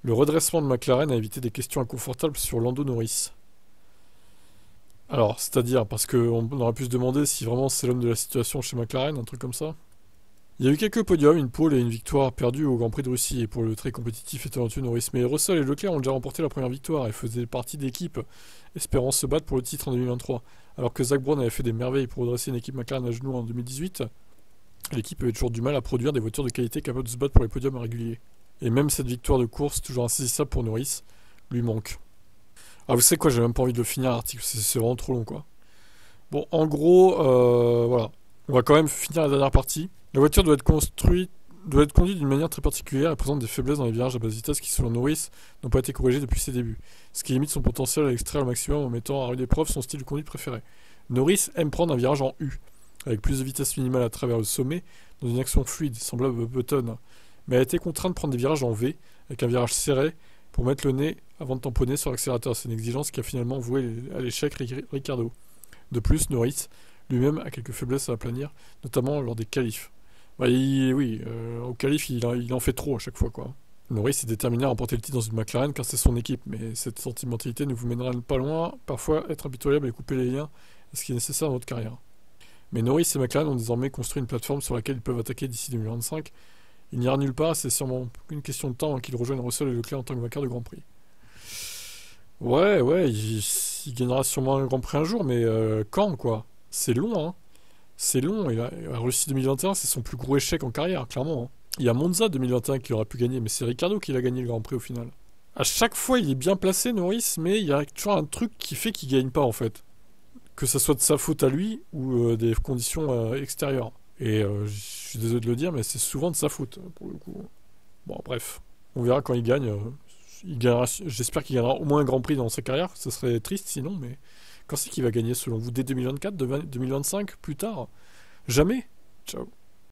Le redressement de McLaren a évité des questions inconfortables sur Lando Norris. Alors, c'est-à-dire, parce qu'on aurait pu se demander si vraiment c'est l'homme de la situation chez McLaren, un truc comme ça. Il y a eu quelques podiums, une pole et une victoire perdue au Grand Prix de Russie, et pour le très compétitif et talentueux Norris. Mais Russell et Leclerc ont déjà remporté la première victoire et faisaient partie d'équipes espérant se battre pour le titre en 2023. Alors que Zak Brown avait fait des merveilles pour redresser une équipe McLaren à genoux en 2018, l'équipe avait toujours du mal à produire des voitures de qualité capables de se battre pour les podiums réguliers. Et même cette victoire de course, toujours insaisissable pour Norris, lui manque. Ah, vous savez quoi, j'ai même pas envie de le finir l'article, c'est vraiment trop long quoi. Bon, en gros, voilà. On va quand même finir la dernière partie. La voiture doit être conduite d'une manière très particulière et présente des faiblesses dans les virages à basse vitesse qui, selon Norris, n'ont pas été corrigées depuis ses débuts. Ce qui limite son potentiel à l'extraire au maximum en mettant à rude épreuve son style de conduite préféré. Norris aime prendre un virage en U, avec plus de vitesse minimale à travers le sommet, dans une action fluide, semblable à Button, mais a été contraint de prendre des virages en V, avec un virage serré, pour mettre le nez avant de tamponner sur l'accélérateur. C'est une exigence qui a finalement voué à l'échec Ricardo. De plus, Norris lui-même a quelques faiblesses à aplanir, notamment lors des qualifs. Bah, oui, au qualif, il en fait trop à chaque fois, quoi. Norris est déterminé à remporter le titre dans une McLaren car c'est son équipe, mais cette sentimentalité ne vous mènera pas loin, parfois être impitoyable et couper les liens à ce qui est nécessaire dans votre carrière. Mais Norris et McLaren ont désormais construit une plateforme sur laquelle ils peuvent attaquer d'ici 2025. Il n'ira nulle part, c'est sûrement une question de temps avant qu'ils rejoignent Russell et Leclerc en tant que vainqueur de Grand Prix. Ouais, il gagnera sûrement un Grand Prix un jour, mais quand, quoi? C'est long, hein. C'est long, et la Russie 2021, c'est son plus gros échec en carrière, clairement, hein. Il y a Monza 2021 qui aurait pu gagner, mais c'est Ricardo qui l'a gagné le Grand Prix au final. À chaque fois, il est bien placé, Norris, mais il y a toujours un truc qui fait qu'il gagne pas, en fait. Que ça soit de sa faute à lui ou des conditions extérieures. Et je suis désolé de le dire, mais c'est souvent de sa faute, pour le coup. Bon, bref. On verra quand il gagne. J'espère qu'il gagnera au moins un Grand Prix dans sa carrière. Ce serait triste sinon, mais quand c'est qu'il va gagner selon vous? Dès 2024, 2025, plus tard? Jamais. Ciao.